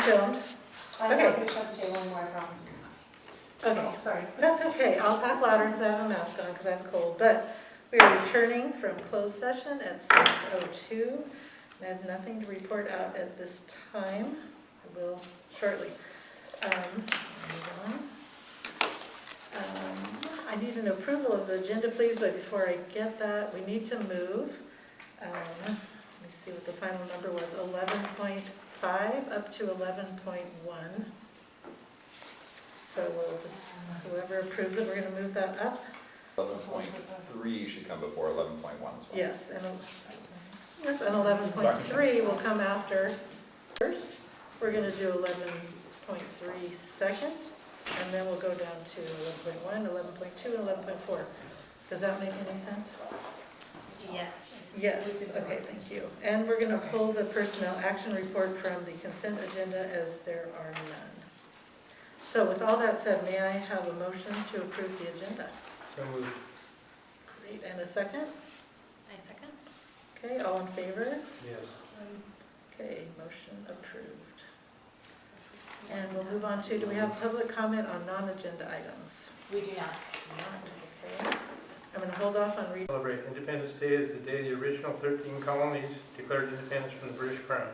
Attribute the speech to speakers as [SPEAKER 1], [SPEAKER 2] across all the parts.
[SPEAKER 1] filmed.
[SPEAKER 2] I'm
[SPEAKER 1] Okay.
[SPEAKER 2] not going to shut the table anymore, I promise.
[SPEAKER 1] Okay,
[SPEAKER 2] Oh, sorry.
[SPEAKER 1] that's okay. I'll talk louder because I have a mask on because I have a cold. But we are returning from closed session at 6:02. I have nothing to report out at this time. I will shortly. Move on. I need an approval of the agenda, please, but before I get that, we need to move. Let me see what the final number was, 11.5 up to 11.1. So we'll just, whoever approves it, we're going to move that up.
[SPEAKER 3] 11.3 should come before 11.1 as well.
[SPEAKER 1] Yes, and 11.3 will come after first. We're going to do 11.3 second, and then we'll go down to 11.1, 11.2, and 11.4. Does that make any sense?
[SPEAKER 4] Yes.
[SPEAKER 1] Yes, okay, thank you. And we're going to pull the personnel action report from the consent agenda as there are none. So with all that said, may I have a motion to approve the agenda?
[SPEAKER 5] So moved.
[SPEAKER 1] Great, and a second?
[SPEAKER 4] I second.
[SPEAKER 1] Okay, all in favor?
[SPEAKER 5] Yes.
[SPEAKER 1] Okay, motion approved. And we'll move on to, do we have public comment on non-agenda items?
[SPEAKER 4] We do not.
[SPEAKER 1] Not, okay. I'm going to hold off on reading.
[SPEAKER 5] Celebrate Independence Day as the day the original 13 colonies declared independence from the British Crown.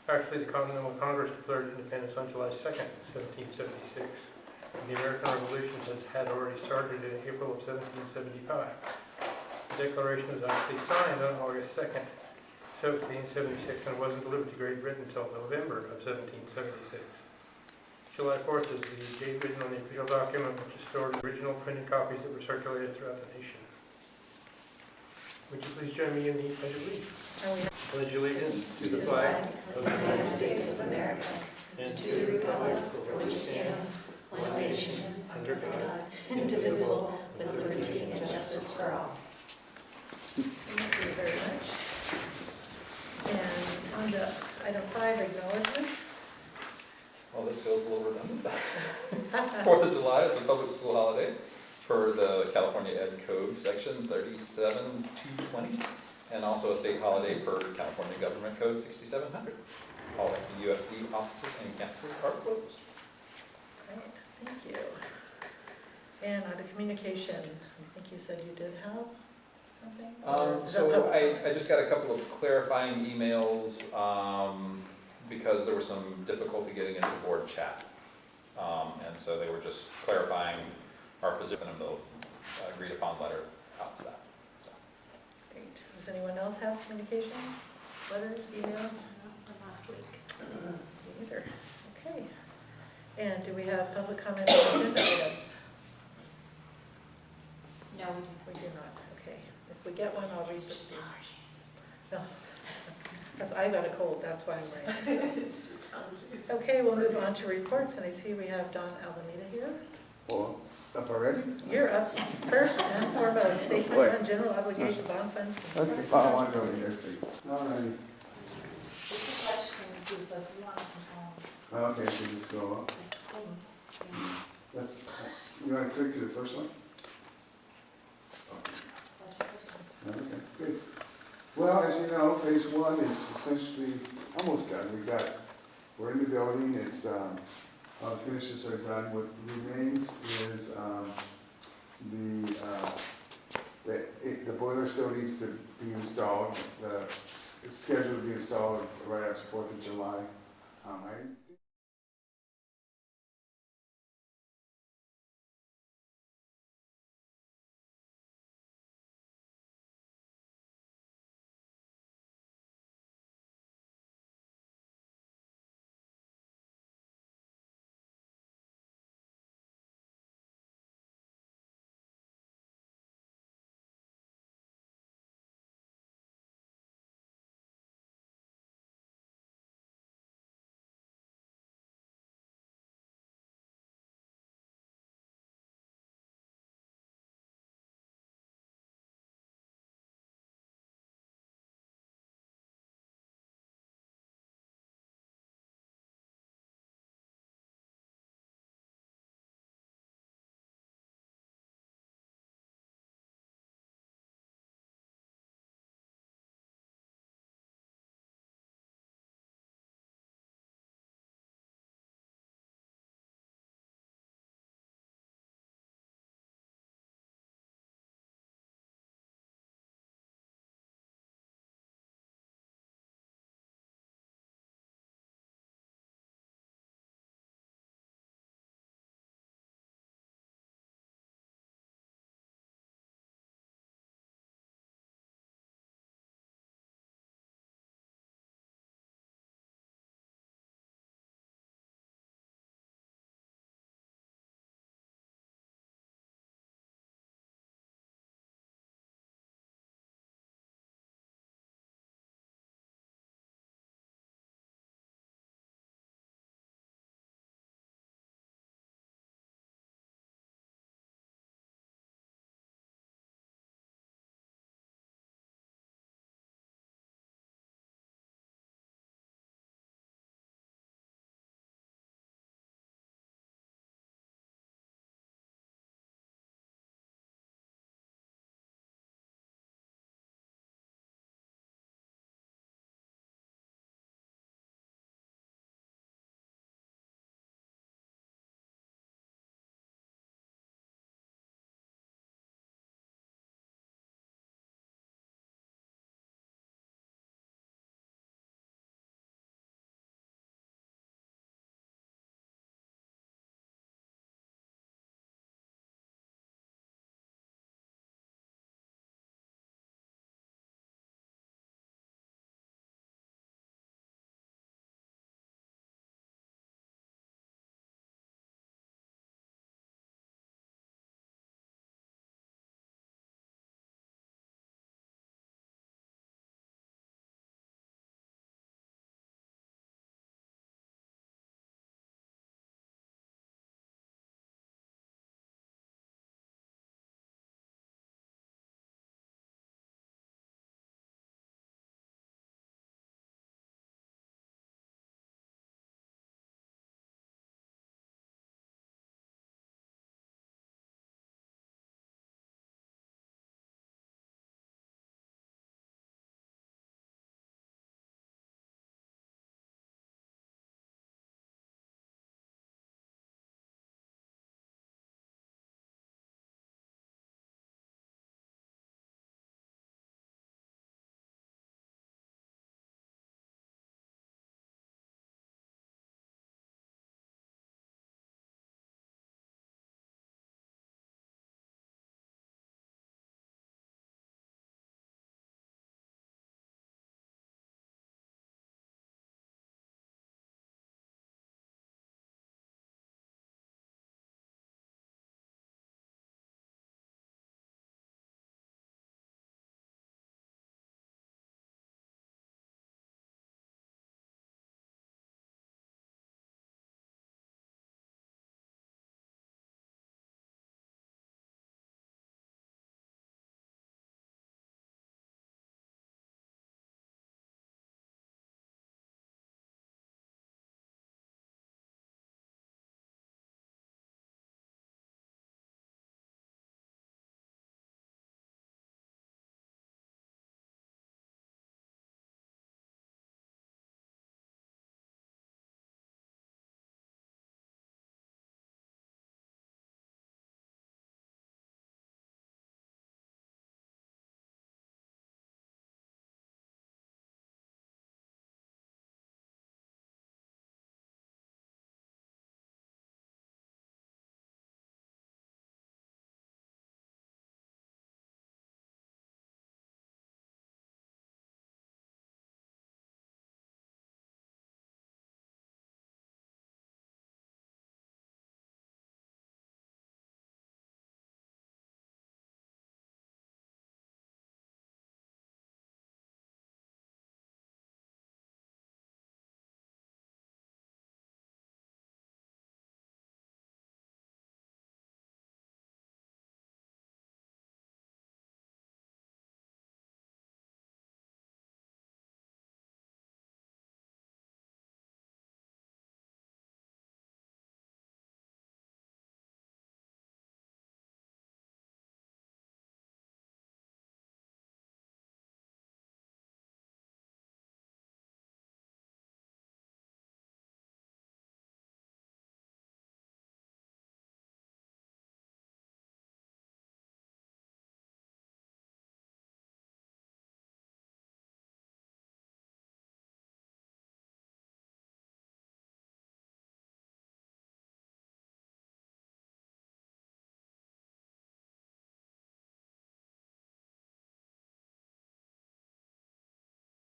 [SPEAKER 5] Actually, the Continental Congress declared independence on July 2nd, 1776. And the American Revolution had already started in April of 1775. The Declaration was actually signed on August 2nd, 1776, and wasn't delivered to Great Britain until November of 1776. July 4th is the date written on the official document, which is stored in original printed copies that were circulated throughout the nation. Would you please join me in the Pledge of Allegiance? Pledge allegiance to the flag of the United States of America and to the republic for which it stands, one nation, under God, indivisible, with liberty and justice for all.
[SPEAKER 1] Thank you very much. And on to item 5, acknowledgements.
[SPEAKER 3] Well, this feels a little redundant. 4th of July is a public school holiday per the California Ed Code section 37220, and also a state holiday per California Government Code 6700. All of the USD offices and campuses are closed.
[SPEAKER 1] Great, thank you. And on to communication, I think you said you did have something? Or is that
[SPEAKER 3] So
[SPEAKER 1] public?
[SPEAKER 3] I just got a couple of clarifying emails because there was some difficulty getting into board chat. And so they were just clarifying our position and the agreed upon letter out to that. So.
[SPEAKER 1] Great. Does anyone else have communication? Letters, emails?
[SPEAKER 4] From last week.
[SPEAKER 1] Me either. Okay. And do we have public comment on agenda items?
[SPEAKER 4] No, we didn't.
[SPEAKER 1] We do not. Okay. If we get one, I'll read
[SPEAKER 4] It's
[SPEAKER 1] the
[SPEAKER 4] just allergies.
[SPEAKER 1] No. I got a cold, that's why I'm writing.
[SPEAKER 4] It's just allergies.
[SPEAKER 1] Okay, we'll move on to reports, and I see we have Don Alameda here.
[SPEAKER 6] Well, up already?
[SPEAKER 1] You're up first and foremost, statement on general obligation bond funds.
[SPEAKER 6] Okay, I want to go in here, please. All right.
[SPEAKER 4] It's a touchscreen too, so if you want to control.
[SPEAKER 6] Okay, so just go up. That's, you want to click to the first one?
[SPEAKER 4] That's your first one.
[SPEAKER 6] Okay, good. Well, as you know, phase 1 is essentially almost done. We're in the building. It's all the finishes are done. What remains is the boiler still needs to be installed. It's scheduled to be installed right after 4th of July.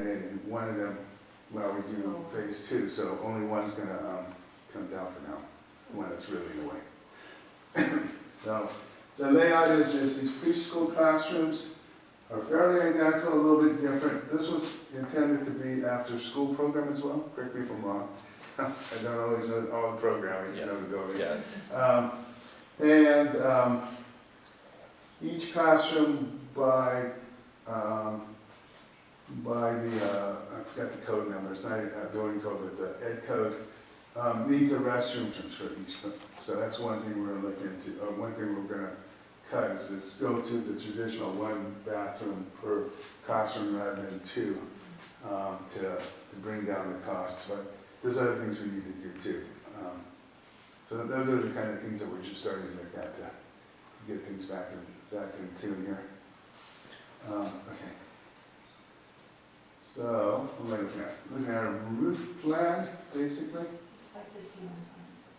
[SPEAKER 6] And one of them, well, we do phase 2, so only one's gonna come down for now, one that's really in the way. So the layout is these preschool classrooms are fairly identical, a little bit different. This was intended to be after-school program as well, correct me if I'm wrong. I don't always know all the programming, you know, the building.
[SPEAKER 3] Yeah,
[SPEAKER 6] And each classroom by the, I forgot the code number, it's not a building code, but the ed code, needs a restroom for each. So that's one thing we're gonna look into, one thing we're gonna cut is go to the traditional 1 bathroom per classroom rather than 2, to bring down the costs. But there's other things we need to do too. So those are the kind of things that we're just starting to look at to get things back in tune here. Okay. So, what am I looking at? Looking at a roof plan, basically.
[SPEAKER 4] Like to see one.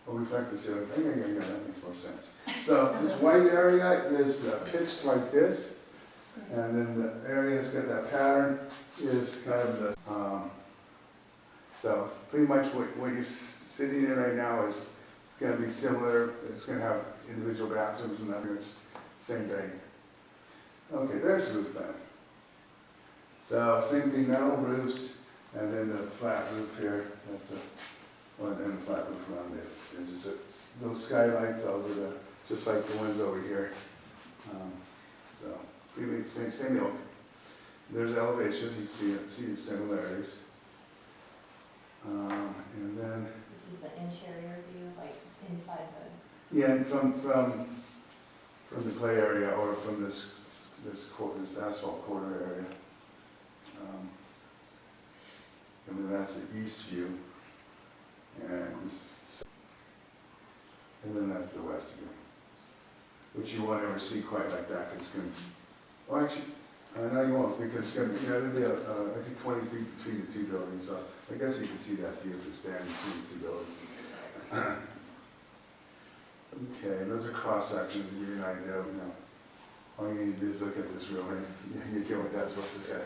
[SPEAKER 6] Oh, reflect the ceiling. Yeah, that makes more sense. So this white area is pitched like this, and then the area that's got that pattern is kind of the, so pretty much what you're sitting in right now is it's gonna be similar. It's gonna have individual bathrooms and that, it's same thing. Okay, there's the roof plan. So same thing, metal roofs, and then the flat roof here, that's one, and a flat roof around it. And just those skylights over the, just like the ones over here. So pretty much same ilk. There's elevations, you can see the similarities. And then,
[SPEAKER 4] This is the interior view, like inside the.
[SPEAKER 6] yeah, and from the play area or from this asphalt corner area. And then that's the east view. And then that's the west view, which you won't ever see quite like that, because it's going to, well actually, no you won't, because it's going to be, there'll be I think 20 feet between the 2 buildings, so I guess you can see that view if you're standing between the 2 buildings. Okay, those are cross sections to give you an idea, you know, all you need to do is look at this real and you get what that's supposed to say.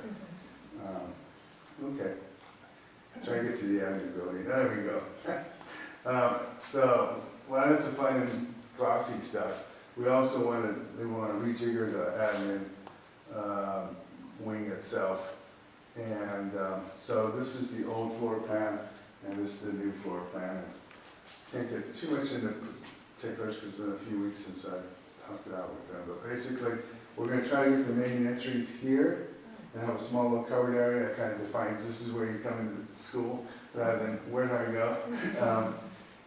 [SPEAKER 6] Okay. Try to get to the avenue building. There we go. So, well, that's a fun and glossy stuff. We also want to rejigger the admin wing itself. And so this is the old floor plan, and this is the new floor plan. And can't get too much into particulars because it's been a few weeks since I've talked it out with them. But basically, we're going to try to get the main entry here and have a small little covered area that kind of defines this is where you come into school rather than where do I go.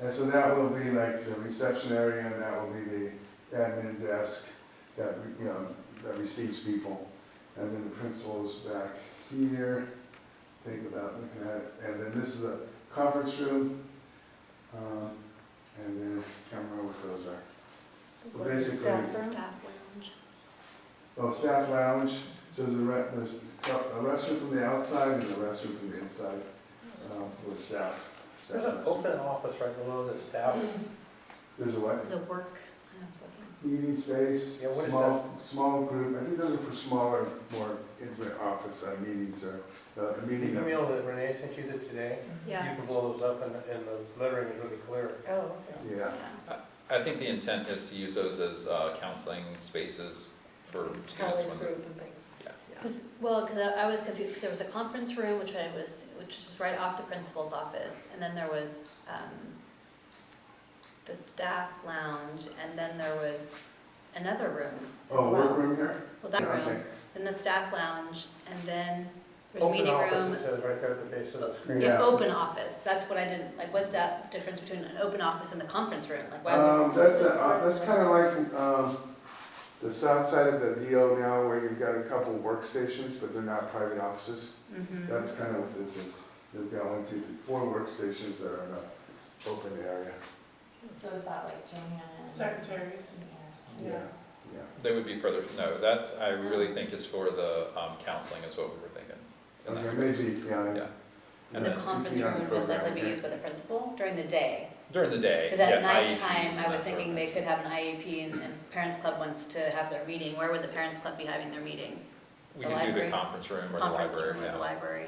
[SPEAKER 6] And so that will be like the reception area, and that will be the admin desk that that receives people. And then the principal's back here. Think about looking at it. And then this is a conference room. And then I can't remember what those are. But basically,
[SPEAKER 4] Staff lounge.
[SPEAKER 6] staff lounge. So there's a restroom from the outside and a restroom from the inside for staff.
[SPEAKER 5] There's an open office right below the staff.
[SPEAKER 6] There's a what?
[SPEAKER 4] This is a work.
[SPEAKER 6] Meeting space,
[SPEAKER 5] Yeah, what is
[SPEAKER 6] small group. I think those are for smaller, more intimate office meetings or the
[SPEAKER 5] The
[SPEAKER 6] meeting.
[SPEAKER 5] email that Renee sent you today, you
[SPEAKER 4] Yeah.
[SPEAKER 5] can blow those up and the lettering is really clear.
[SPEAKER 1] Oh, okay.
[SPEAKER 6] Yeah.
[SPEAKER 3] I think the intent is to use those as counseling spaces for students.
[SPEAKER 1] College
[SPEAKER 3] when
[SPEAKER 1] group and things.
[SPEAKER 3] Yeah.
[SPEAKER 4] Because I was confused, because there was a conference room, which is right off the principal's office, and then there was the staff lounge, and then there was another room as well.
[SPEAKER 6] Workroom here?
[SPEAKER 4] Well, that
[SPEAKER 6] Yeah,
[SPEAKER 4] room,
[SPEAKER 6] okay.
[SPEAKER 4] then the staff lounge, and then there's a
[SPEAKER 5] Open
[SPEAKER 4] meeting
[SPEAKER 5] office,
[SPEAKER 4] room.
[SPEAKER 5] it says right there at the base of the screen.
[SPEAKER 6] Yeah.
[SPEAKER 4] Open office, that's what I didn't, like, what's that difference between an open office and the conference room? Like, why would
[SPEAKER 6] That's kind of like the south side of the DO now, where you've got a couple workstations, but they're not private offices.
[SPEAKER 4] Mhm.
[SPEAKER 6] That's kind of what this is. They've got 1, 2, 3, 4 workstations that are in an open area.
[SPEAKER 4] So is that like Joanna and?
[SPEAKER 2] Secretaries.
[SPEAKER 6] Yeah.
[SPEAKER 3] They would be further, no, that I really think is for the counseling is what we were thinking. in that
[SPEAKER 6] Okay,
[SPEAKER 3] space.
[SPEAKER 6] maybe, yeah.
[SPEAKER 3] Yeah.
[SPEAKER 4] And
[SPEAKER 3] And
[SPEAKER 4] the
[SPEAKER 3] then
[SPEAKER 4] conference room would most likely be used by the principal during the day?
[SPEAKER 3] during the day.
[SPEAKER 4] Because at
[SPEAKER 3] yeah,
[SPEAKER 4] nighttime,
[SPEAKER 3] IEPs
[SPEAKER 4] I
[SPEAKER 3] and
[SPEAKER 4] was
[SPEAKER 3] that sort of
[SPEAKER 4] thinking
[SPEAKER 3] thing.
[SPEAKER 4] they could have an IEP and Parents Club wants to have their meeting. Where would the Parents Club be having their meeting?
[SPEAKER 3] We
[SPEAKER 4] The
[SPEAKER 3] can do the
[SPEAKER 4] library?
[SPEAKER 3] conference room or the
[SPEAKER 4] conference
[SPEAKER 3] library,
[SPEAKER 4] room or the
[SPEAKER 3] yeah.
[SPEAKER 4] library,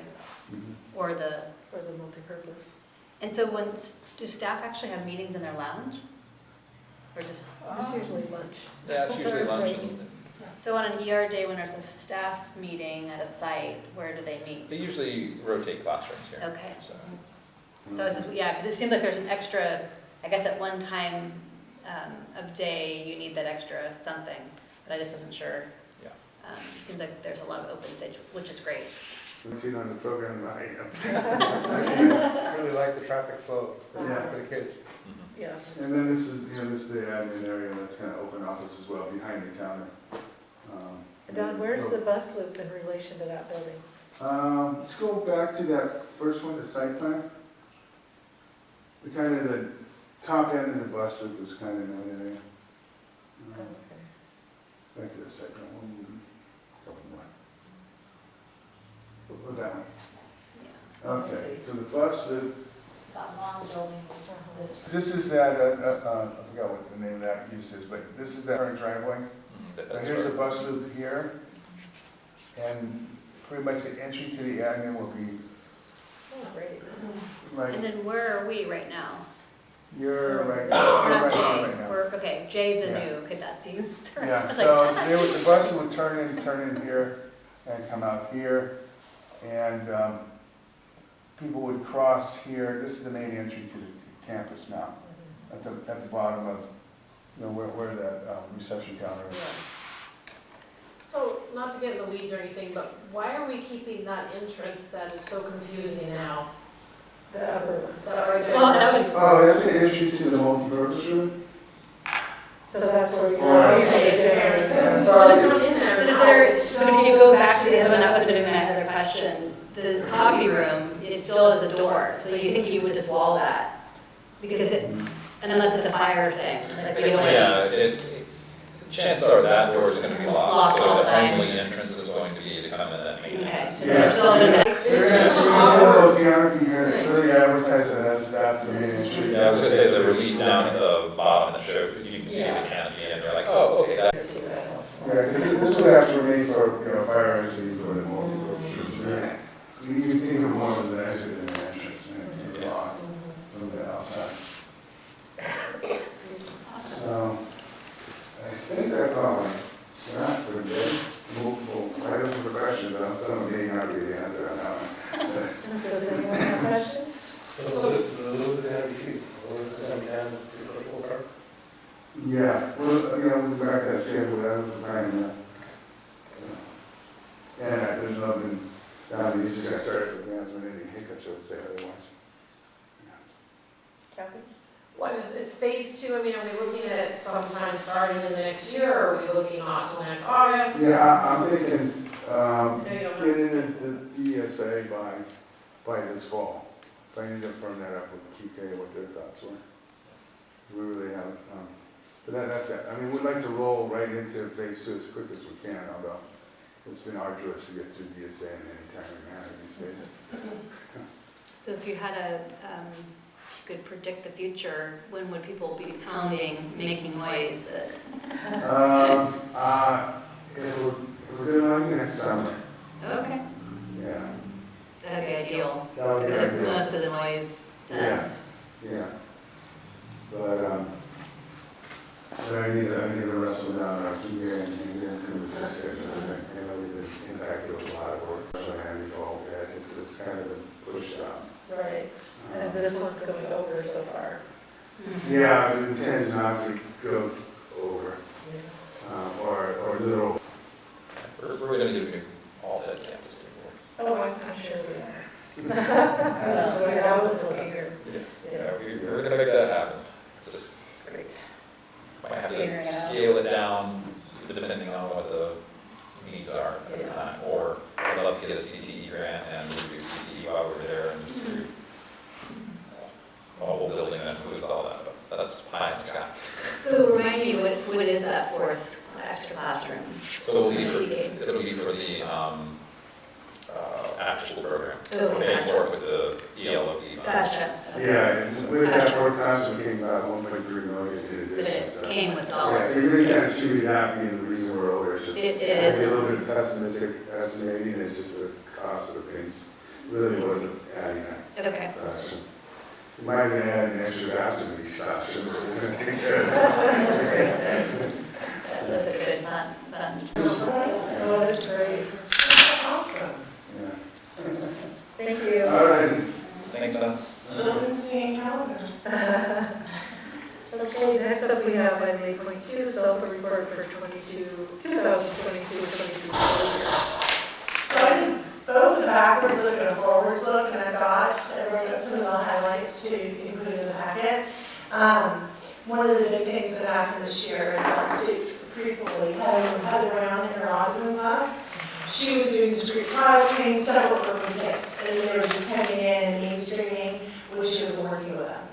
[SPEAKER 6] Mhm.
[SPEAKER 4] or the,
[SPEAKER 1] For the multipurpose.
[SPEAKER 4] and so when, do staff actually have meetings in their lounge? Or just,
[SPEAKER 1] It's usually lunch.
[SPEAKER 3] Yeah, it's usually lunch and
[SPEAKER 4] so on an ER day when there's a staff meeting at a site, where do they meet?
[SPEAKER 3] they usually rotate classrooms here,
[SPEAKER 4] Okay.
[SPEAKER 3] so.
[SPEAKER 4] So it's just, yeah, because it seems like there's an extra, I guess at one time of day, you need that extra something, but I just wasn't sure.
[SPEAKER 3] Yeah.
[SPEAKER 4] It seems like there's a lot of open stage, which is great.
[SPEAKER 6] Let's see it on the program tonight.
[SPEAKER 5] I really like the traffic flow
[SPEAKER 6] Yeah.
[SPEAKER 5] for the kids.
[SPEAKER 3] Mhm.
[SPEAKER 1] Yeah.
[SPEAKER 6] And then this is, this is the admin area, that's kind of open office as well, behind the counter.
[SPEAKER 1] Don, where's the bus loop in relation to that building?
[SPEAKER 6] Let's go back to that first one, the site plan. The kind of the top end of the bus loop was kind of in that area.
[SPEAKER 1] Okay.
[SPEAKER 6] Back to the site plan, couple more. Look at that one.
[SPEAKER 4] Yeah.
[SPEAKER 6] Okay, so the bus loop,
[SPEAKER 2] It's that long building.
[SPEAKER 6] this is that, I forgot what the name of that use is, but this is that current driveway.
[SPEAKER 3] Mhm, but
[SPEAKER 6] So
[SPEAKER 3] that's
[SPEAKER 6] here's the
[SPEAKER 3] right.
[SPEAKER 6] bus loop here, and pretty much the entry to the admin will be
[SPEAKER 1] Oh, great.
[SPEAKER 6] like,
[SPEAKER 4] And then where are we right now?
[SPEAKER 6] you're right,
[SPEAKER 4] We're
[SPEAKER 6] you're
[SPEAKER 4] not
[SPEAKER 6] right
[SPEAKER 4] Jay,
[SPEAKER 6] right now.
[SPEAKER 4] we're, okay, Jay's the
[SPEAKER 6] Yeah.
[SPEAKER 4] new, okay, that's you. Sorry. I
[SPEAKER 6] Yeah,
[SPEAKER 4] was
[SPEAKER 6] so
[SPEAKER 4] like,
[SPEAKER 6] the bus would turn in here and come out here, and people would cross here. This is the main entry to the campus now, at the bottom of, where that reception counter is.
[SPEAKER 7] So, not to get in the weeds or anything, but why are we keeping that entrance that is so confusing now?
[SPEAKER 1] The upper one.
[SPEAKER 7] That right there?
[SPEAKER 4] Well, that was-
[SPEAKER 6] Oh, that's the entry to the multipurpose room?
[SPEAKER 1] So that's where we.
[SPEAKER 6] Or-
[SPEAKER 7] Because we wanna come in there
[SPEAKER 4] But
[SPEAKER 7] now,
[SPEAKER 4] there,
[SPEAKER 7] it's so.
[SPEAKER 4] but if you go back to the other one, that was gonna be my other question. The copy room, it still has a door, so you think you would just wall that? Because it, unless it's a fire thing, like we don't want
[SPEAKER 3] Yeah, chances are that door is gonna be locked,
[SPEAKER 4] Locked all
[SPEAKER 3] so
[SPEAKER 4] the
[SPEAKER 3] the
[SPEAKER 4] time.
[SPEAKER 3] only entrance is going to be to come in that main
[SPEAKER 4] Okay,
[SPEAKER 3] entrance.
[SPEAKER 4] so there's still gonna be.
[SPEAKER 7] It's
[SPEAKER 6] We're gonna
[SPEAKER 7] just
[SPEAKER 6] have
[SPEAKER 7] so
[SPEAKER 6] a
[SPEAKER 7] awkward.
[SPEAKER 6] little canopy here that really advertises that that's the main entry.
[SPEAKER 3] Yeah, I was gonna say the relief down at the bottom that showed, you can see the canopy and you're like, oh, okay, that.
[SPEAKER 6] Yeah, because this would have to remain for, fire exit for the multipurpose room. You can think of more as an exit than an entrance, and a lot from the outside. So, I think that's all I got for today. We'll write up for questions, some may not be the answer on that one.
[SPEAKER 1] Does anyone have questions?
[SPEAKER 5] We'll come down to the local park.
[SPEAKER 6] Yeah, we'll go back to that schedule, that was the plan, and there's nothing, you just got started with management, any hiccups, I would say otherwise.
[SPEAKER 1] Kathy?
[SPEAKER 7] What is, it's phase two, I mean, are we looking at it sometime starting in the next year, or are we looking not till next August?
[SPEAKER 6] Yeah, I'm thinking,
[SPEAKER 7] I know you don't have
[SPEAKER 6] get
[SPEAKER 7] to.
[SPEAKER 6] into the ESA by this fall. If I need to firm that up with TK, what their thoughts were. We really haven't, but that's it. I mean, we'd like to roll right into phase two as quick as we can, although it's been arduous to get through DSA in any timely manner these days.
[SPEAKER 4] So if you had a, you could predict the future, when would people be pounding, making noise?
[SPEAKER 6] If we're doing it next summer,
[SPEAKER 4] Okay,
[SPEAKER 6] yeah,
[SPEAKER 4] that'd be ideal.
[SPEAKER 6] that would be
[SPEAKER 4] Get
[SPEAKER 6] ideal.
[SPEAKER 4] most of the noise
[SPEAKER 6] Yeah,
[SPEAKER 4] done.
[SPEAKER 6] yeah. But I need to wrestle down our PA and get through the schedule. I know we've been impacted with a lot of work, so I had to go, it's kind of been pushed out.
[SPEAKER 1] Right, and this one's going over so far.
[SPEAKER 6] Yeah, the intent is not to go over, or little.
[SPEAKER 3] We're gonna give you all that campus.
[SPEAKER 1] Oh, I'm sure we are. That's what I was looking here.
[SPEAKER 3] Yes, yeah, we're gonna make that happen, just
[SPEAKER 1] Great.
[SPEAKER 3] might have
[SPEAKER 4] Figure it
[SPEAKER 3] to
[SPEAKER 4] out.
[SPEAKER 3] scale it down depending on what the needs are at the time. Or I'd love to get a CTE grant and we do CTE while we're there and just do a whole building that includes all that, but that's pie in the sky.
[SPEAKER 4] So remind me, what is that fourth extra classroom?
[SPEAKER 3] So
[SPEAKER 4] TK.
[SPEAKER 3] it'll be for the, after-school program.
[SPEAKER 4] Okay,
[SPEAKER 3] We're paying
[SPEAKER 4] gotcha.
[SPEAKER 3] for it with the ELOP.
[SPEAKER 4] Gotcha,
[SPEAKER 6] Yeah, and with that fourth classroom came about 1.3 million in addition.
[SPEAKER 4] It came with
[SPEAKER 6] Yeah,
[SPEAKER 4] dollars.
[SPEAKER 6] so you really can't attribute that being the reason we're over, it's just,
[SPEAKER 4] It
[SPEAKER 6] maybe a
[SPEAKER 4] is.
[SPEAKER 6] little bit pessimistic estimating, it's just the cost of things really wasn't adding that
[SPEAKER 4] Okay.
[SPEAKER 6] classroom. We might have been adding an extra bathroom in each classroom, but we're gonna take care of that.
[SPEAKER 4] Those are good, fun.
[SPEAKER 1] Oh, that's great.
[SPEAKER 2] Awesome.
[SPEAKER 6] Yeah.
[SPEAKER 1] Thank you.
[SPEAKER 6] All right.
[SPEAKER 3] Thanks, Don.
[SPEAKER 2] Children's seeing calendar.
[SPEAKER 1] Okay, next up we have item 8.2, self-report for 2022-23 school year.
[SPEAKER 2] So I did both a backwards look and a forwards look, and I got, I wrote up some of the highlights to include in the packet. One of the big things that happened this year is that state preschool, Heather Brown in her autism class, she was doing discrete trial training, several urban kids, and they were just coming in and mainstreaming when she was working with them.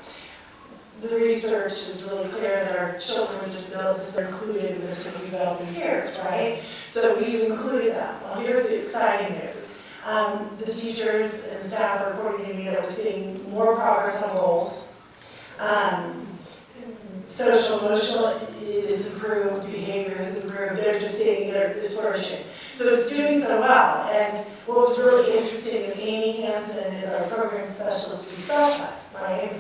[SPEAKER 2] The research is really clear that our children with disabilities are included with their typical developing peers, right? So we've included them. Well, here's the exciting news. The teachers and staff are reporting to me that we're seeing more progress on goals. Social, emotional is improved, behavior is improved, they're just seeing it's flourishing. So it's doing so well, and what was really interesting is Amy Hansen is our program specialist through Southside, right?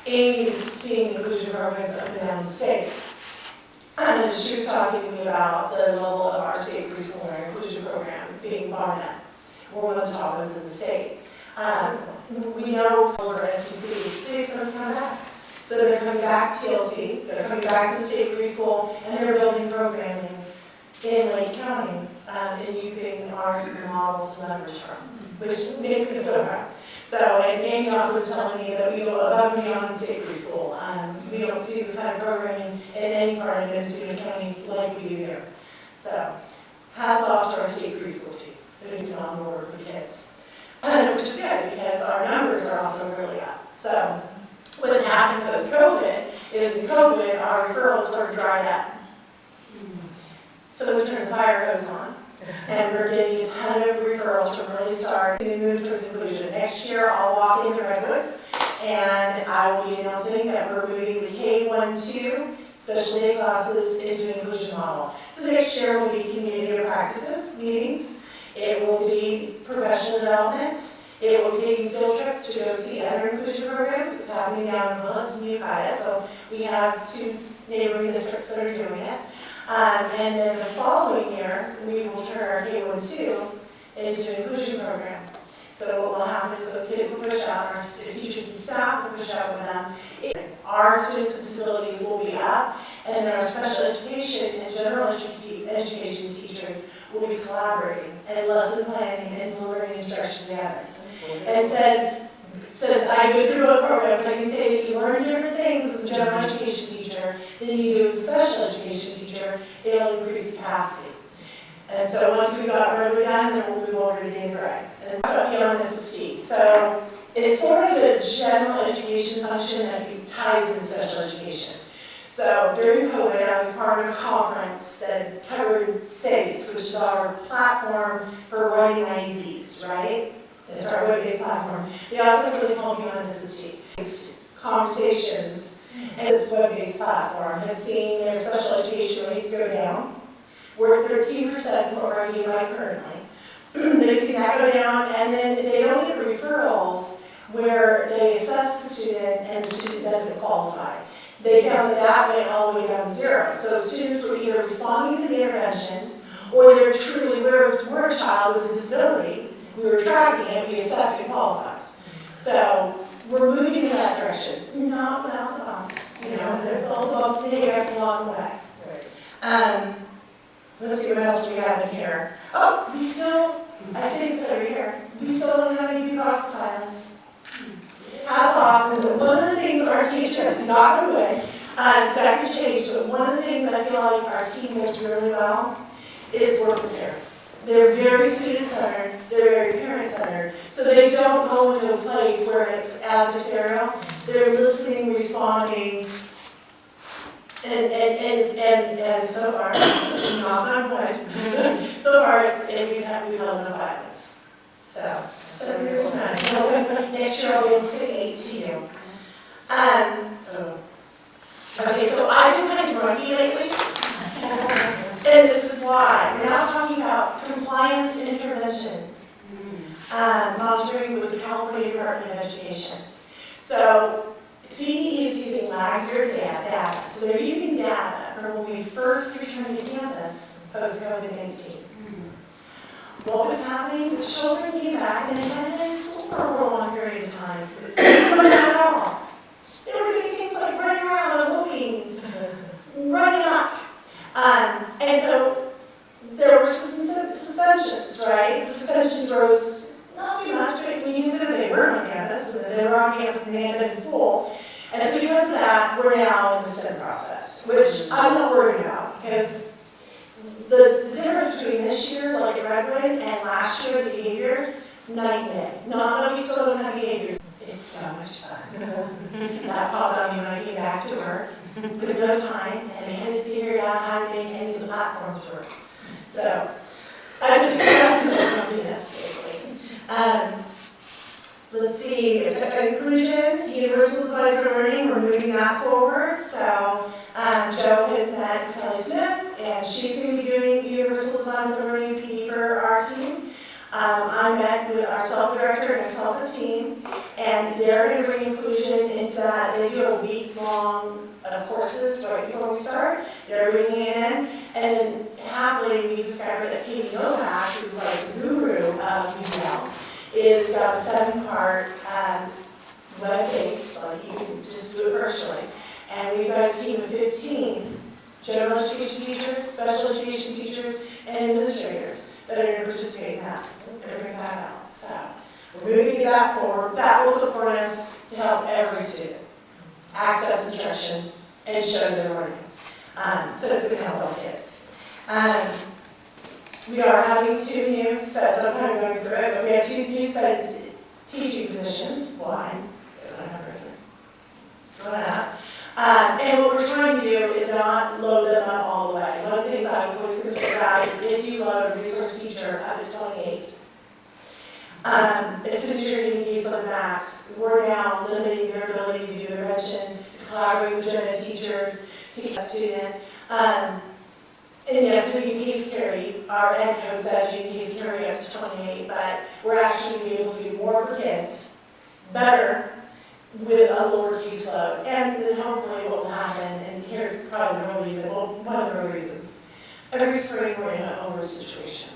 [SPEAKER 2] Amy's seeing inclusion programs up and down the state. She was talking to me about the level of our state preschool inclusion program being Barnett. We're one of the top ones in the state. We know over STC, states are coming back. So they're coming back to TLC, they're coming back to the state preschool, and they're building programming in Lake County and using ours as a model to leverage from, which makes me so proud. So, and Amy also was telling me that we go above and beyond the state preschool. We don't see this kind of programming in any part of Mendocino County like we do here. So, hats off to our state preschool team. They're doing phenomenal work with kids, which is good because our numbers are also really up. So, what's happened post-COVID is in COVID, our referrals sort of dried up. So we turned the fire hose on, and we're getting a ton of referrals from early start to move towards inclusion. Next year, I'll walk into Redwood, and I will be announcing that we're moving the K-1-2 special ed classes into an inclusion model. So next year will be community practices meetings. It will be professional development. It will be taking field trips to go see other inclusion programs. It's happening down in Willis and Ukiah, so we have 2 neighboring districts that are doing it. And then the following year, we will turn our K-1-2 into an inclusion program. So what will happen is those kids will push out, our teachers and staff will push out with them. Our students with disabilities will be up, and then our special education and general education teachers will be collaborating and lesson planning and delivering instruction together. And since I go through both programs, I can say that you learn different things as a general education teacher than you do as a special education teacher. It'll increase capacity. And so once we got Redwood done, then we'll move over to Dave Gray. And talk beyond SST. So it's sort of a general education function that ties in special education. So during COVID, I was part of a conference that covered SAFES, which is our platform for writing IEPs, right? It's our web-based platform. They also really call Beyond SST. Conversations, and this web-based platform has seen their special education rates go down. We're at 13% for our UI currently. They've seen that go down, and then they don't get the referrals where they assess the student and the student doesn't qualify. They found that went all the way down to 0. So students were either responding to the intervention, or they're truly, we're a child with a disability. We were tracking it, we assessed and qualified. So we're moving in that direction, not without the bumps. You know, there's all the bumps and hiccups along the way. Let's see what else we have in here. Oh, we still, I say this every year, we still don't have any due process violence. Hats off. One of the things our teachers, knock on wood, that could change, but one of the things I feel like our team does really well is work with parents. They're very student-centered, they're very parent-centered, so they don't go into a place where it's adversarial. They're listening, responding, and so far, knock on wood, so far we've held no violence. So 7 years from now. Next year I'll be able to say 8 to you. Okay, so I've been kind of grumpy lately. And this is why. We're now talking about compliance and intervention, monitoring with the California Department of Education. So CDE is using lag-year data. So they're using data from when we first returned to campus post-COVID-19. What was happening? The children came back and they hadn't been in school for a long period of time. Not at all. They were doing things like running around and looking, running up. And so there were some suspensions, right? The suspensions rose not too much, but we used them, they were on campus, they were on campus and they had been in school. And so because of that, we're now in the SIM process, which I'm not worried about, because the difference between this year, like at Redwood, and last year, the behaviors, night and day. Not that we still don't have behaviors. It's so much fun. That popped on me when I came back to work with no time, and they hadn't figured out how to make any of the platforms work. So, I've been expressing my grumpiness lately. Let's see, inclusion, universal design for learning, we're moving that forward. So, Joe has met with Kelly Smith, and she's going to be doing universal design for learning PD for our team. I met with our self-director and our self-team, and they're going to bring inclusion into that. They do a week-long courses right before we start. They're bringing it in, and then happily we discovered that Katie Novak, who's like the guru of UL, is got a 7-part web-based, like you can just do it virtually. And we've got a team of 15 general education teachers, special education teachers, and administrators that are going to participate in that. We're going to bring that out. So we're moving that forward. That will support us to help every student access instruction and show their learning. So it's going to help all kids. We are having 2 new studies. I'm kind of going through it, but we have 2 new studies, teaching positions. One, and what we're trying to do is not load them up all the way. One of the things I was always concerned about is if you load a resource teacher up to 28, as soon as you're getting these on max, we're now limiting their ability to do intervention, to collaborate with general ed teachers, to teach a student. And yes, we can case carry, our ed code says you can case carry up to 28, but we're actually be able to do more for kids, better, with a lower caseload. And then hopefully what will happen, and here's probably the real reason, well, one of the real reasons, every spring we're in an overage situation.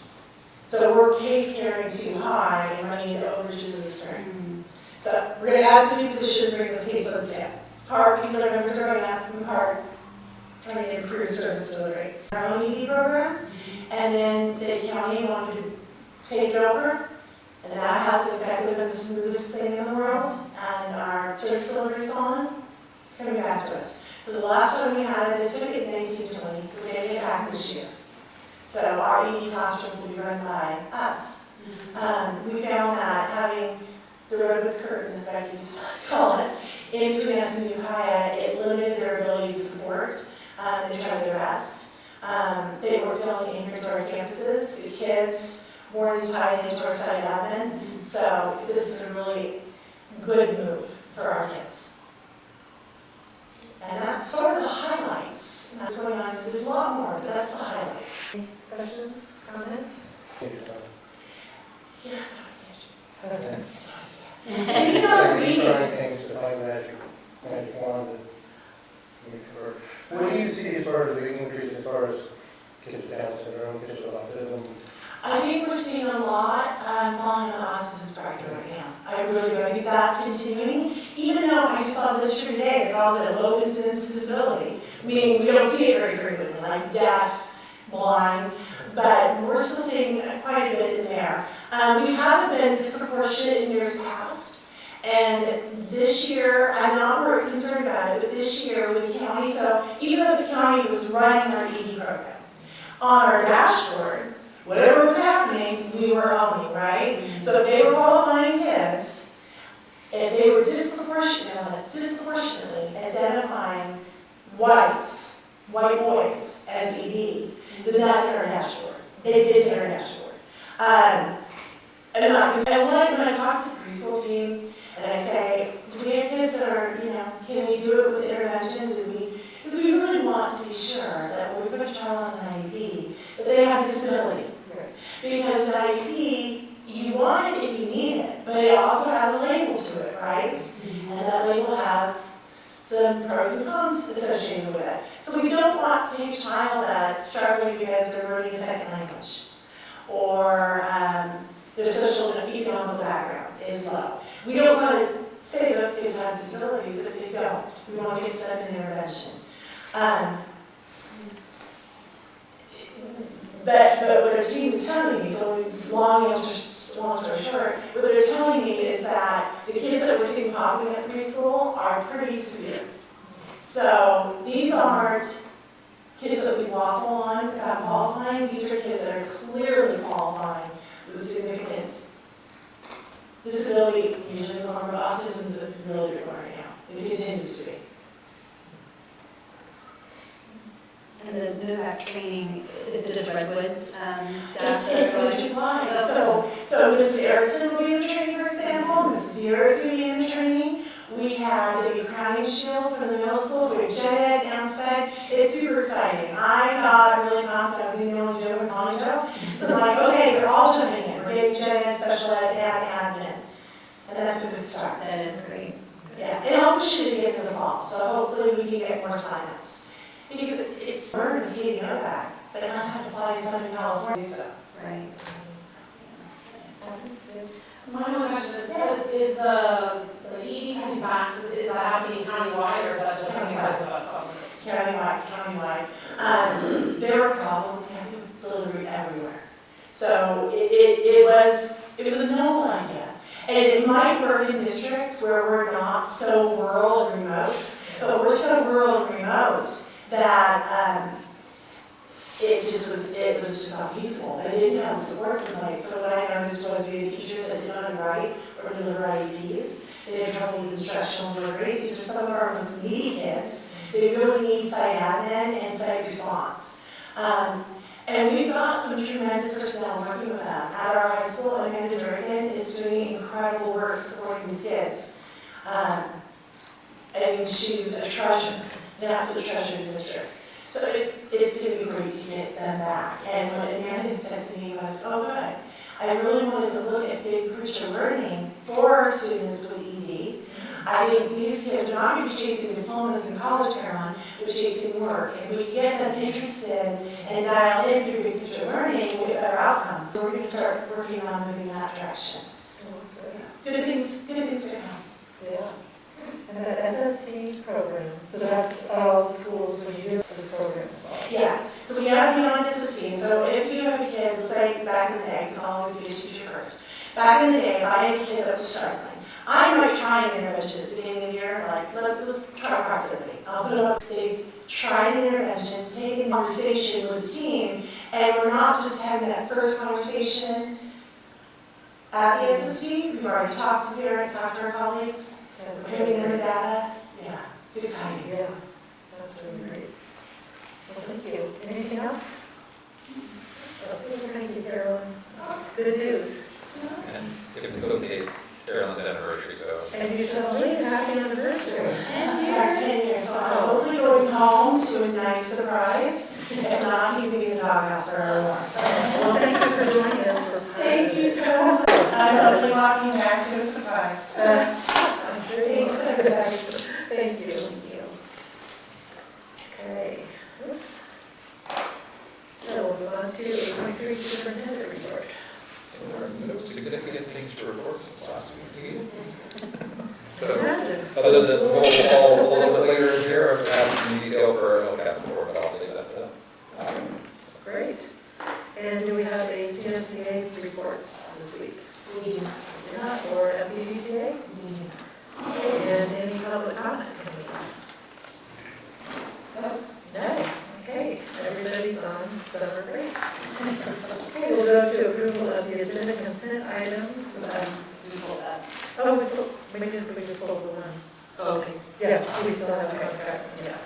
[SPEAKER 2] So we're case carrying too high and running into overages in the spring. So we're going to add some new positions, bring those caseloads down. Part because our numbers are going up, in part trying to improve service delivery. Our own ED program, and then the county wanted to take it over. And that hasn't exactly been the smoothest thing in the world, and our service delivery is on. It's coming back to us. So the last time we had it, it took it in 1920. We're getting it back this year. So our ED classrooms will be run by us. We found that having the Redwood curtain, as Becky used to call it, in between us and Ukiah, it limited their ability to support. They tried their best. They were filling in here to our campuses. The kids weren't tied into our site admin, so this is a really good move for our kids. And that's sort of the highlights. What's going on? There's a lot more, but that's the highlights. Any questions, comments? Yeah, no idea. Maybe not reading.
[SPEAKER 5] Things to find magic wand that makes it work. What do you see as far as the increase as far as kids with Down syndrome, kids with autism?
[SPEAKER 2] I think we're seeing a lot falling on the autism spectrum right now. I really do. I think that's continuing. Even though I just saw the literature today, they called it a low incidence disability, meaning we don't see it very frequently, like deaf, blind, but we're still seeing quite a bit in there. We haven't been disproportionate in years past, and this year, I'm not very concerned about it, but this year with the county, so even though the county was running our ED program, on our dashboard, whatever was happening, we were owning, right? So if they were qualifying kids, if they were disproportionately identifying white boys as ED, then that hit our dashboard. It did hit our dashboard. And when I talk to the preschool team, and I say, do we have kids that are, can we do it with intervention? Because we really want to be sure that when we put a child on an IEP, that they have disability. Because an IEP, you want it if you need it, but it also has a label to it, right? And that label has some pros and cons associated with it. So we don't want to take a child that's struggling because they're learning a second language, or their social and economic background is low. We don't want to say those kids have disabilities if they don't. We want to get to them in intervention. But what their team is telling me, so long story short, what they're telling me is that the kids that we're seeing popping at preschool are pretty severe. So these aren't kids that we waffle on about qualifying. These are kids that are clearly qualifying with a significant disability, usually in the form of autism is a really big one right now. It continues to be.
[SPEAKER 4] And the NOVAC training, is it just Redwood staff?
[SPEAKER 2] It's district-wide. So Mrs. Erickson will be in the training, for example. Mrs. Deere is going to be in the training. We have Debbie Crowning Shield from the middle school, so we have Gen Ed, ANSPED. It's super exciting. I got really pumped. I was emailing Joe and calling Joe. So I'm like, okay, they're all jumping in. We're getting Gen Ed, special ed, and admin. And that's a good start.
[SPEAKER 4] That is great.
[SPEAKER 2] Yeah, and I'll push it to get into the fall, so hopefully we can get more signups. Because it's hard to get NOVAC, but not have to fly to Southern California, so.
[SPEAKER 4] Right.
[SPEAKER 7] My only question is the ED coming back, is that happening countywide, or is that just because of us?
[SPEAKER 2] Countywide. There were problems with delivery everywhere. So it was a novel idea. And it might work in districts where we're not so rural and remote, but we're so rural and remote that it was just unfeasible. They didn't have the supports in place. So what I noticed was we had teachers that didn't know how to write or deliver IEPs. They had trouble with instructional delivery. These are some of our most needy kids. They really need site admin and site response. And we've got some tremendous personnel working with them. At our high school, Amanda Durgan is doing incredible work supporting these kids. And she's a treasure, an absolute treasure in the district. So it's going to be great to get them back. And what Amanda had said to me was, oh good, I really wanted to look at big picture learning for our students with ED. I think these kids are not going to be chasing diplomas in college, Caroline, but chasing work. If we get them interested and dial in through big picture learning, we'll get better outcomes. So we're going to start working on moving in that direction. Good things to come.
[SPEAKER 1] Yeah. And the SST program, so that's all the schools when you do this program.
[SPEAKER 2] Yeah, so we have beyond SST. So if you have a kid, let's say back in the day, because I'll always be a teacher first. Back in the day, if I had a kid that was struggling, I might try an intervention at the beginning of the year, like, let's try proximity. I'll put them up, they've tried an intervention, taken a conversation with the team, and we're not just having that first conversation at the SST. We've already talked to the parent, talked to our colleagues, we're giving them the data. Yeah, it's exciting.
[SPEAKER 1] Yeah, that's really great. Well, thank you. Anything else? Thank you, Carolyn. Good news.
[SPEAKER 3] And if it's okay, it's Carolyn's anniversary, so.
[SPEAKER 1] And you shall leave. Happy anniversary.
[SPEAKER 2] It's our 10 years, so I'm hopefully going home to a nice surprise. If not, he's going to be in the doghouse for a while.
[SPEAKER 1] Well, thank you for joining us for.
[SPEAKER 2] Thank you so much. I'm hopefully walking back to a surprise.
[SPEAKER 1] Thank you.
[SPEAKER 4] Thank you.
[SPEAKER 1] Okay. Oops. So we'll move on to 8.3 superintendent report.
[SPEAKER 3] So there are no significant things to report since last week's meeting. So,
[SPEAKER 1] Imagine.
[SPEAKER 3] other than, we'll a little bit later in here, I have some detail for LCAP before, but I'll say that then.
[SPEAKER 1] Great. And do we have a CSCA report this week?
[SPEAKER 2] We do.
[SPEAKER 1] Or MPDTA? And any public comment? No. Okay, everybody's on summer break. Okay, we'll go to approval of the agenda consent items.
[SPEAKER 4] We pulled that.
[SPEAKER 1] Oh, we just pulled the one.
[SPEAKER 4] Oh, okay.
[SPEAKER 1] Yeah, we still have a contract, yeah.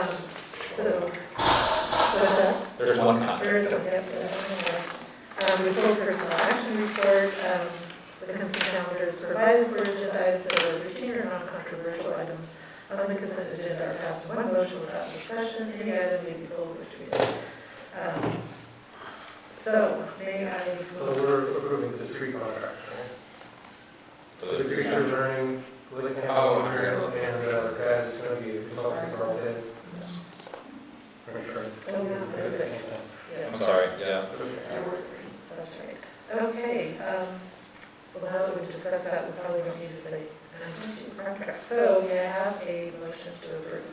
[SPEAKER 1] So, what's that?
[SPEAKER 3] There's one contract.
[SPEAKER 1] There is one, yep, there's one more. We pulled personnel action report, the consent calendar is provided for agenda items that are routine or non-controversial items on the consent agenda are passed in one motion without discussion. Any item may be pulled, which we did. So, may I?
[SPEAKER 5] So we're approving the 3 contracts, right? The future learning, Lincoln
[SPEAKER 3] Oh,
[SPEAKER 5] County,
[SPEAKER 3] okay.
[SPEAKER 5] and Brad is going to be a consultant for all day.
[SPEAKER 1] Oh, yeah, that's it.
[SPEAKER 3] I'm
[SPEAKER 1] Yes,
[SPEAKER 3] sorry, yeah.
[SPEAKER 1] there were 3, that's right. Okay, well, now that we've discussed that, we probably don't need to say contract. So, may I have a motion to approve?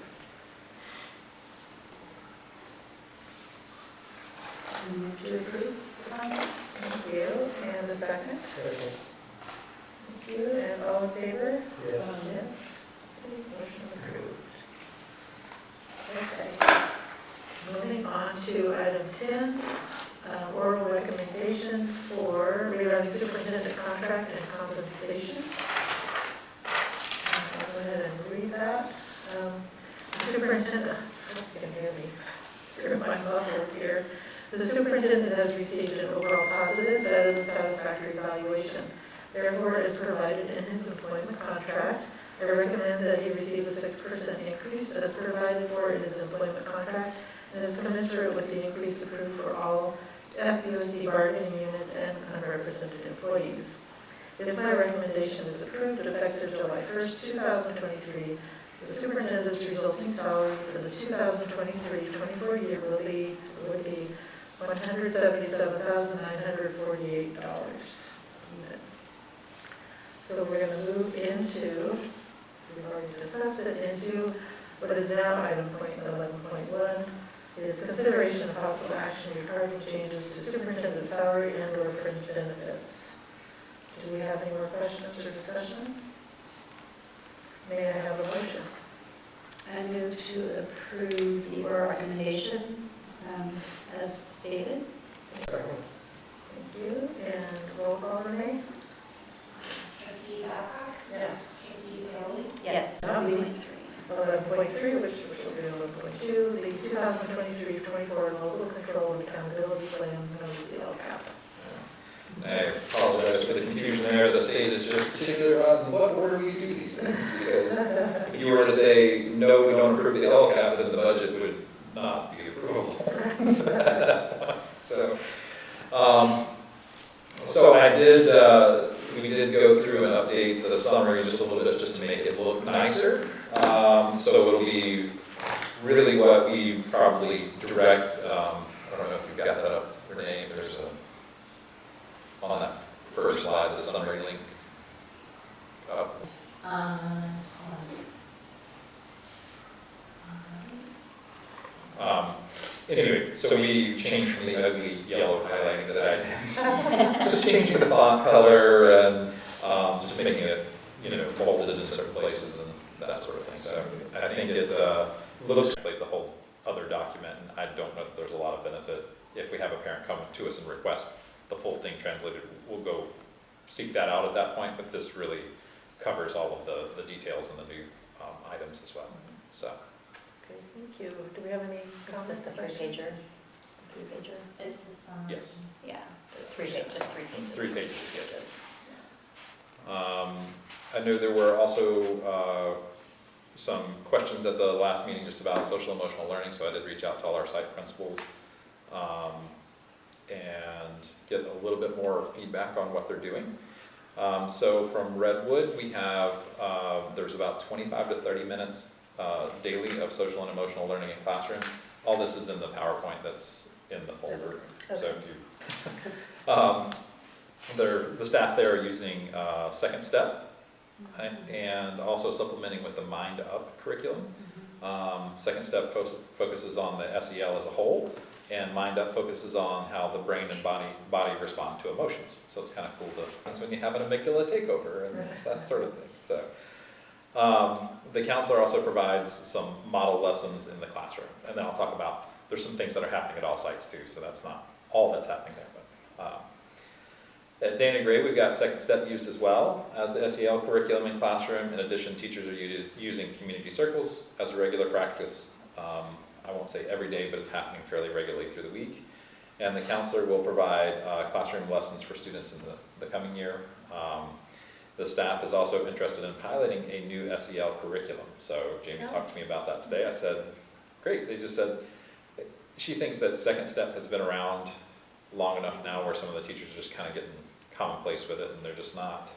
[SPEAKER 4] Move to approve the contracts?
[SPEAKER 1] Thank you, and the second?
[SPEAKER 5] Okay.
[SPEAKER 1] Thank you, and all in favor?
[SPEAKER 5] Yeah.
[SPEAKER 1] Yes. Motion approved. Okay. Moving on to item 10, oral recommendation for regarding superintendent contract and compensation. I'll go ahead and read that. The superintendent, I hope you can hear me through my muffled here. The superintendent has received an overall positive, better than satisfactory evaluation. Therefore, as provided in his employment contract, I recommend that he receive a 6% increase as provided for in his employment contract and is commensurate with the increase approved for all FBOC bargaining units and unrepresented employees. If my recommendation is approved, effective July 1st, 2023, the superintendent's resulting salary for the 2023-24 year would be $177,948 even. So we're going to move into, we've already discussed it, into what is now item point 11.1, is consideration of possible action regarding changes to superintendent's salary and or fringe benefits. Do we have any more questions or discussion? May I have a motion?
[SPEAKER 4] I move to approve the oral recommendation as stated.
[SPEAKER 5] Second.
[SPEAKER 1] Thank you, and roll call, Renee?
[SPEAKER 8] Trustee Babcock?
[SPEAKER 1] Yes.
[SPEAKER 8] Trustee Paoli?
[SPEAKER 4] Yes.
[SPEAKER 1] Now we 11.3, which will be 11.2, the 2023-24 Local Control and Accountability Plan, known as the LCAP.
[SPEAKER 3] I apologize for the confusion there. The state is just particular on what order we do these things. Because if you were to say, no, we don't approve the LCAP, then the budget would not be approvable. So I did, we did go through and update the summary just a little bit just to make it look nicer. So it'll be really what we probably direct, I don't know if you've got that up, Renee, if there's on that first slide, the summary link up. Anyway, so we changed from the ugly yellow highlighting that I did. Just changing the font color and just making it, bolded in certain places and that sort of thing. So I think it looks like the whole other document, and I don't know that there's a lot of benefit. If we have a parent come to us and request the full thing translated, we'll go seek that out at that point, but this really covers all of the details and the new items as well. So.
[SPEAKER 1] Okay, thank you. Do we have any
[SPEAKER 4] It's
[SPEAKER 1] comments?
[SPEAKER 4] just the
[SPEAKER 1] questions?
[SPEAKER 4] 3-pager.
[SPEAKER 8] Is this,
[SPEAKER 3] Yes.
[SPEAKER 4] Yeah, 3 pages, just 3 pages.
[SPEAKER 3] 3 pages, yes. I know there were also some questions at the last meeting just about social emotional learning, so I did reach out to all our site principals and get a little bit more feedback on what they're doing. So from Redwood, we have, there's about 25 to 30 minutes daily of social and emotional learning in classroom. All this is in the PowerPoint that's in the folder. So if you, the staff there are using Second Step and also supplementing with the Mind Up curriculum. Second Step focuses on the SEL as a whole, and Mind Up focuses on how the brain and body respond to emotions. So it's kind of cool that's when you have an amygdala takeover and that sort of thing. So the counselor also provides some model lessons in the classroom, and then I'll talk about, there's some things that are happening at all sites too, so that's not all that's happening there. But at Dana Gray, we've got Second Step used as well as the SEL curriculum in classroom. In addition, teachers are using community circles as a regular practice. I won't say every day, but it's happening fairly regularly through the week. And the counselor will provide classroom lessons for students in the coming year. The staff is also interested in piloting a new SEL curriculum. So Jamie talked to me about that today. I said, great. They just said, she thinks that Second Step has been around long enough now where some of the teachers are just kind of getting commonplace with it, and they're just not,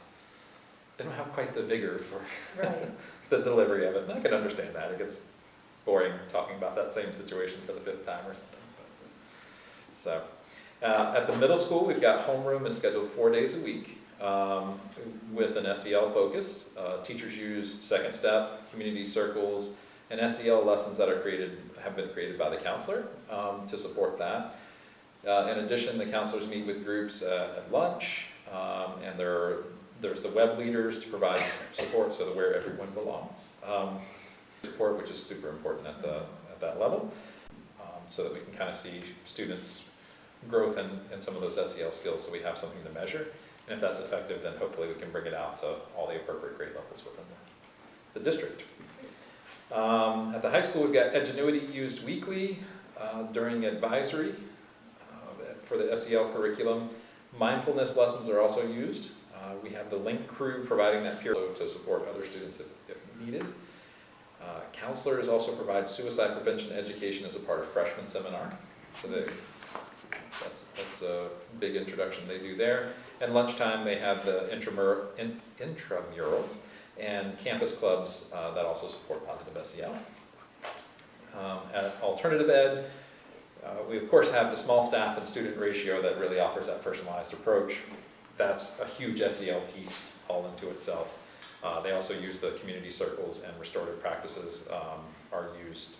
[SPEAKER 3] they don't have quite the vigor for
[SPEAKER 1] Right.
[SPEAKER 3] the delivery of it. And I can understand that. It gets boring talking about that same situation for the 5th time or something. But, so, at the middle school, we've got homeroom is scheduled 4 days a week with an SEL focus. Teachers use Second Step, community circles, and SEL lessons that have been created by the counselor to support that. In addition, the counselors meet with groups at lunch, and there's the web leaders to provide support so that where everyone belongs. Support, which is super important at that level, so that we can kind of see students' growth in some of those SEL skills, so we have something to measure. And if that's effective, then hopefully we can bring it out to all the appropriate grade levels within the district. At the high school, we've got Edgenuity used weekly during advisory for the SEL curriculum. Mindfulness lessons are also used. We have the Link crew providing that peer to support other students if needed. Counselors also provide suicide prevention education as a part of freshman seminar. So that's a big introduction they do there. And lunchtime, they have the intramurals and campus clubs that also support positive SEL. At Alternative Ed, we of course have the small staff and student ratio that really offers that personalized approach. That's a huge SEL piece all into itself. They also use the community circles, and restorative practices are used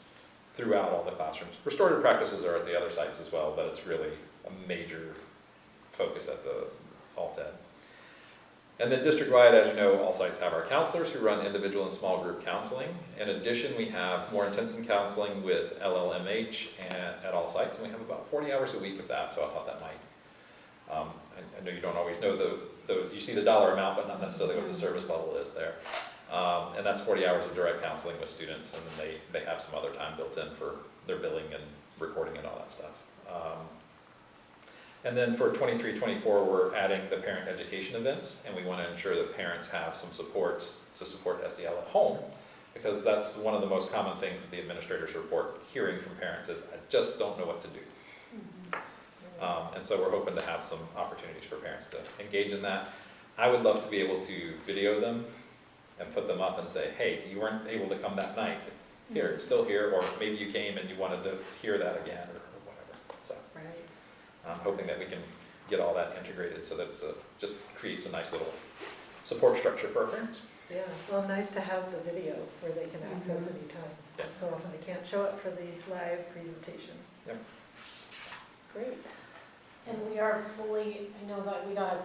[SPEAKER 3] throughout all the classrooms. Restorative practices are at the other sites as well, but it's really a major focus at the Alt Ed. And then district-wide, as you know, all sites have our counselors who run individual and small group counseling. In addition, we have more intensive counseling with LLMH at all sites, and we have about 40 hours a week of that, so I thought that might, I know you don't always know you see the dollar amount, but not necessarily what the service level is there. And that's 40 hours of direct counseling with students, and then they have some other time built in for their billing and recording and all that stuff. And then for 23-24, we're adding the parent education events, and we want to ensure that parents have some supports to support SEL at home, because that's one of the most common things that the administrators report hearing from parents is, I just don't know what to do. And so we're hoping to have some opportunities for parents to engage in that. I would love to be able to video them and put them up and say, hey, you weren't able to come that night. Here, it's still here, or maybe you came and you wanted to hear that again, or whatever. So I'm hoping that we can get all that integrated so that it just creates a nice little support structure for our parents.
[SPEAKER 1] Yeah, well, nice to have the video where they can access anytime.
[SPEAKER 3] Yes.
[SPEAKER 1] So often they can't show up for the live presentation.
[SPEAKER 3] Yep.
[SPEAKER 1] Great.
[SPEAKER 7] And we are fully, I know that we got a